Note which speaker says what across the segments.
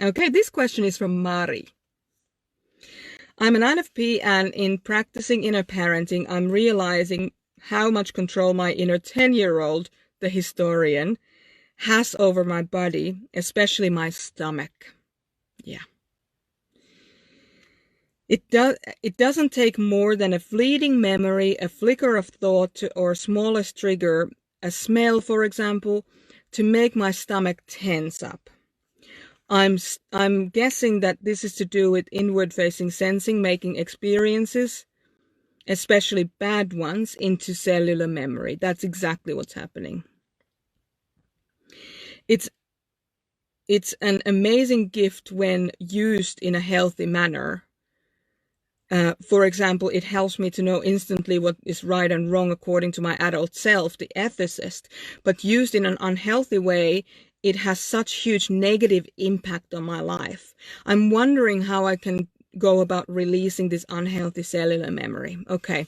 Speaker 1: Okay, this question is from Mari. I'm an INFP, and in practicing inner parenting, I'm realizing how much control my inner 10-year-old, the historian, has over my body, especially my stomach. Yeah. It doesn't take more than a fleeting memory, a flicker of thought, or smallest trigger, a smell, for example, to make my stomach tense up. I'm guessing that this is to do with inward-facing sensing, making experiences, especially bad ones, into cellular memory. That's exactly what's happening. It's an amazing gift when used in a healthy manner. For example, it helps me to know instantly what is right and wrong according to my adult self, the ethicist. But used in an unhealthy way, it has such huge negative impact on my life. I'm wondering how I can go about releasing this unhealthy cellular memory. Okay,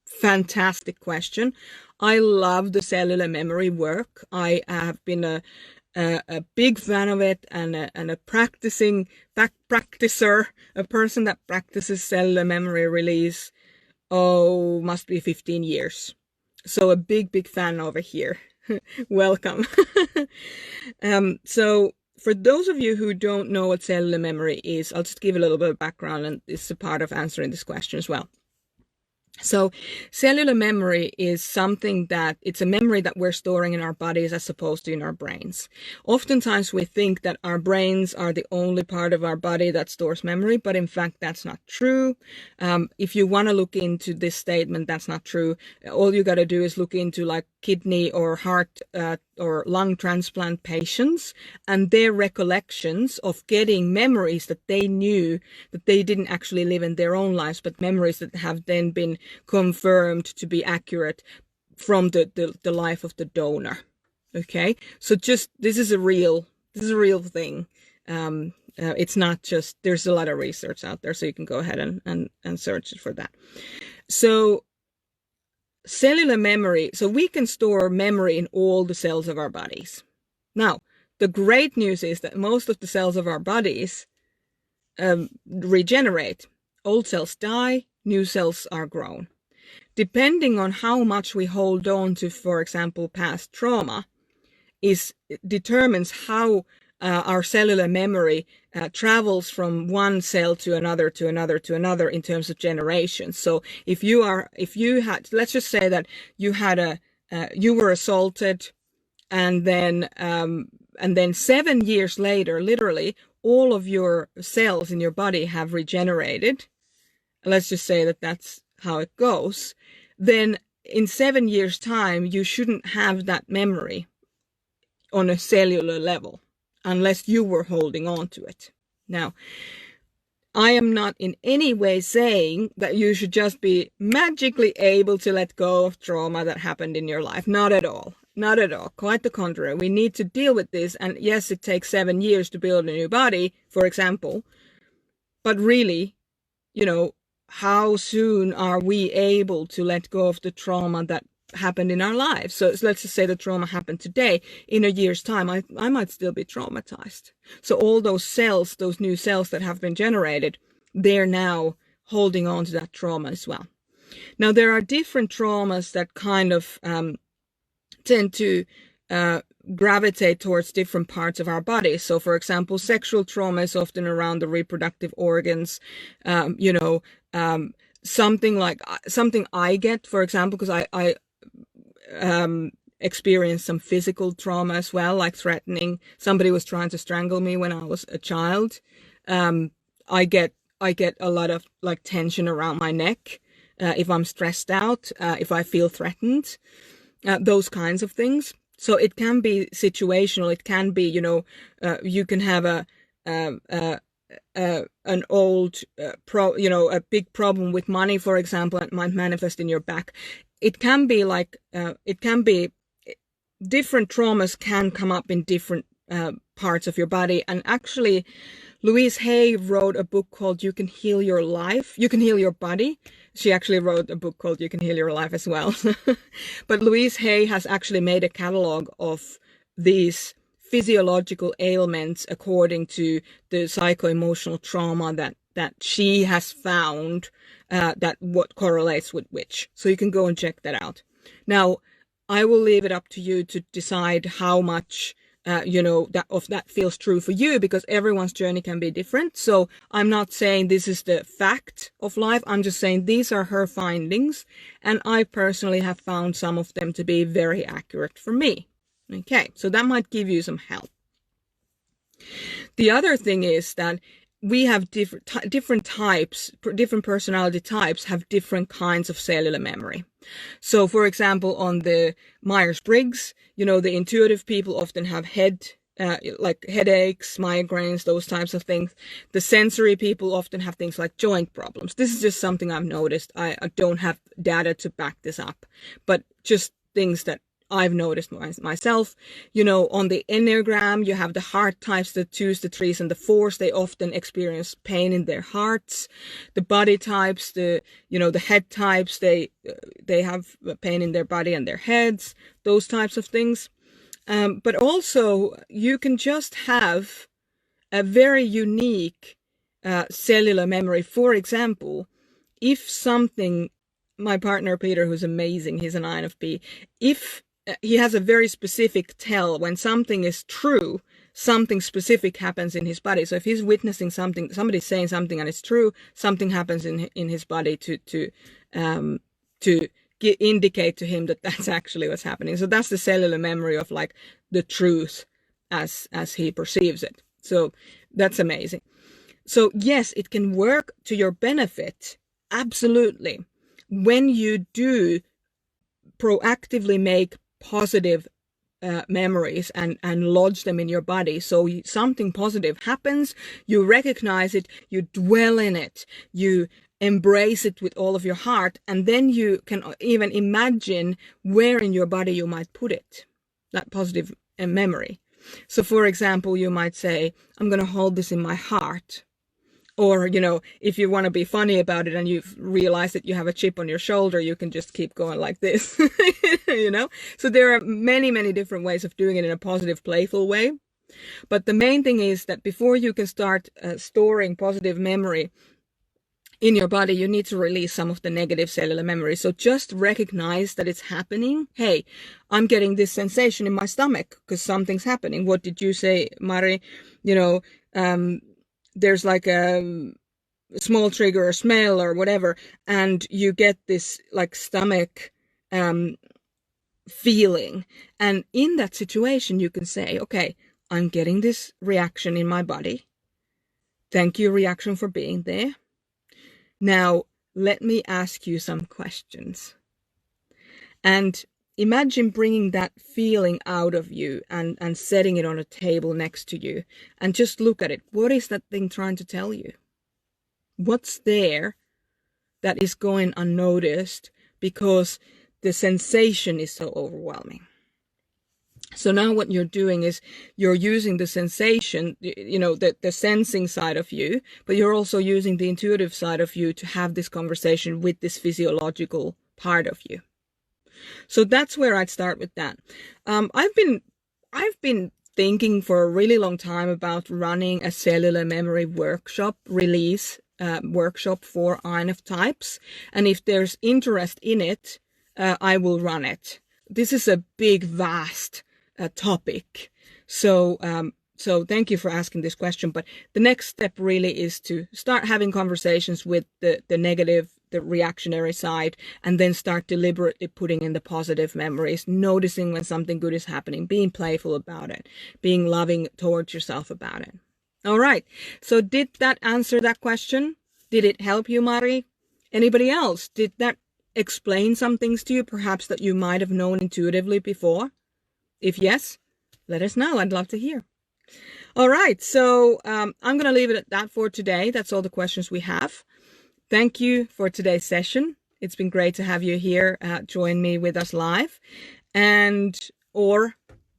Speaker 1: fantastic question. I love the cellular memory work. I have been a big fan of it, and a practicer, a person that practices cellular memory release, must be 15 years. So a big fan over here. Welcome. So for those of you who don't know what cellular memory is, I'll just give a little bit of background, and it's a part of answering this question as well. So cellular memory is something that it's a memory that we're storing in our bodies as opposed to in our brains. Oftentimes we think that our brains are the only part of our body that stores memory, but in fact that's not true. If you want to look into this statement, that's not true. All you got to do is look into like kidney or heart or lung transplant patients and their recollections of getting memories that they knew that they didn't actually live in their own lives, but memories that have then been confirmed to be accurate from the life of the donor. Okay, so just this is a real thing. It's not just, there's a lot of research out there, so you can go ahead and search for that. So cellular memory, so we can store memory in all the cells of our bodies. Now, the great news is that most of the cells of our bodies regenerate. Old cells die, new cells are grown. Depending on how much we hold on to, for example, past trauma, determines how our cellular memory travels from one cell to another in terms of generations. So if you had, let's just say that you were assaulted, and then 7 years later, literally all of your cells in your body have regenerated. Let's just say that that's how it goes. Then in 7 years' time, you shouldn't have that memory on a cellular level unless you were holding on to it. Now, I am not in any way saying that you should just be magically able to let go of trauma that happened in your life. Not at all. Not at all. Quite the contrary. We need to deal with this. And yes, it takes 7 years to build a new body, for example. But really, how soon are we able to let go of the trauma that happened in our lives? So let's just say the trauma happened today. In a year's time, I might still be traumatized. So all those cells, those new cells that have been generated, they're now holding on to that trauma as well. Now, there are different traumas that kind of tend to gravitate towards different parts of our body. So, for example, sexual trauma is often around the reproductive organs. Something I get, for example, because I experienced some physical trauma as well, like threatening. Somebody was trying to strangle me when I was a child. I get a lot of like tension around my neck if I'm stressed out, if I feel threatened, those kinds of things. So it can be situational. It can be, you can have an old a big problem with money, for example, and might manifest in your back. It can be like different traumas can come up in different parts of your body. And actually, Louise Hay wrote a book called You Can Heal Your Life. You Can Heal Your Body. She actually wrote a book called You Can Heal Your Life as well. But Louise Hay has actually made a catalog of these physiological ailments according to the psycho-emotional trauma that she has found, that what correlates with which. So you can go and check that out. Now, I will leave it up to you to decide how much that feels true for you, because everyone's journey can be different. So I'm not saying this is the fact of life. I'm just saying these are her findings, and I personally have found some of them to be very accurate for me. Okay, so that might give you some help. The other thing is that we have different types, different personality types have different kinds of cellular memory. So, for example, on the Myers-Briggs, the intuitive people often have like headaches, migraines, those types of things. The sensory people often have things like joint problems. This is just something I've noticed. I don't have data to back this up, but just things that I've noticed myself. On the Enneagram, you have the heart types, the 2s, the 3s, and the 4s. They often experience pain in their hearts. The body types, the head types, they have pain in their body and their heads, those types of things. But also, you can just have a very unique cellular memory. For example, if something, my partner Peter, who's amazing, he's an INFP, if he has a very specific tell when something is true, something specific happens in his body. So if he's witnessing something, somebody's saying something and it's true, something happens in his body to indicate to him that that's actually what's happening. So that's the cellular memory of like the truth as he perceives it. So that's amazing. So yes, it can work to your benefit, absolutely, when you do proactively make positive memories and lodge them in your body. So something positive happens, you recognize it, you dwell in it, you embrace it with all of your heart, and then you can even imagine where in your body you might put it, that positive memory. So for example, you might say, I'm going to hold this in my heart. Or, if you want to be funny about it and you've realized that you have a chip on your shoulder, you can just keep going like this, So there are many, many different ways of doing it in a positive, playful way. But the main thing is that before you can start storing positive memory in your body, you need to release some of the negative cellular memory. So just recognize that it's happening. Hey, I'm getting this sensation in my stomach because something's happening. What did you say, Mari? There's like a small trigger or smell or whatever, and you get this like stomach feeling. And in that situation, you can say, okay, I'm getting this reaction in my body. Thank you, reaction, for being there. Now, let me ask you some questions. And imagine bringing that feeling out of you and setting it on a table next to you and just look at it. What is that thing trying to tell you? What's there that is going unnoticed because the sensation is so overwhelming? So now what you're doing is you're using the sensation, the sensing side of you, but you're also using the intuitive side of you to have this conversation with this physiological part of you. So that's where I'd start with that. I've been thinking for a really long time about running a cellular memory workshop, release workshop for INF types. And if there's interest in it, I will run it. This is a big, vast topic. So thank you for asking this question. But the next step really is to start having conversations with the negative, the reactionary side, and then start deliberately putting in the positive memories, noticing when something good is happening, being playful about it, being loving towards yourself about it. All right. So did that answer that question? Did it help you, Mari? Anybody else? Did that explain some things to you, perhaps that you might have known intuitively before? If yes, let us know. I'd love to hear. All right. So I'm going to leave it at that for today. That's all the questions we have. Thank you for today's session. It's been great to have you here, join me with us live or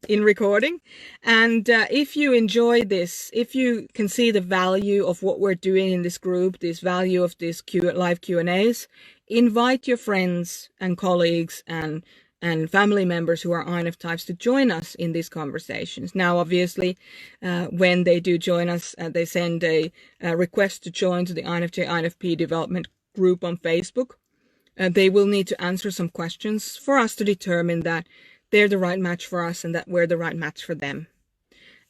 Speaker 1: in recording. And if you enjoy this, if you can see the value of what we're doing in this group, this value of this live Q&As, invite your friends and colleagues and and family members who are INF types to join us in these conversations. Now, obviously, when they do join us, they send a request to join to the INFJ INFP development group on Facebook. They will need to answer some questions for us to determine that they're the right match for us and that we're the right match for them.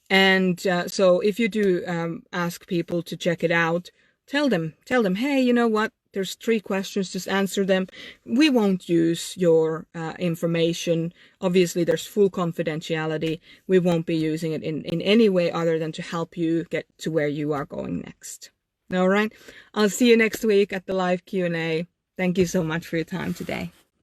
Speaker 1: And so if you do ask people to check it out, tell them, hey, you know what? There's 3 questions, just answer them. We won't use your information. Obviously, there's full confidentiality. We won't be using it in any way other than to help you get to where you are going next. All right. I'll see you next week at the live Q&A. Thank you so much for your time today.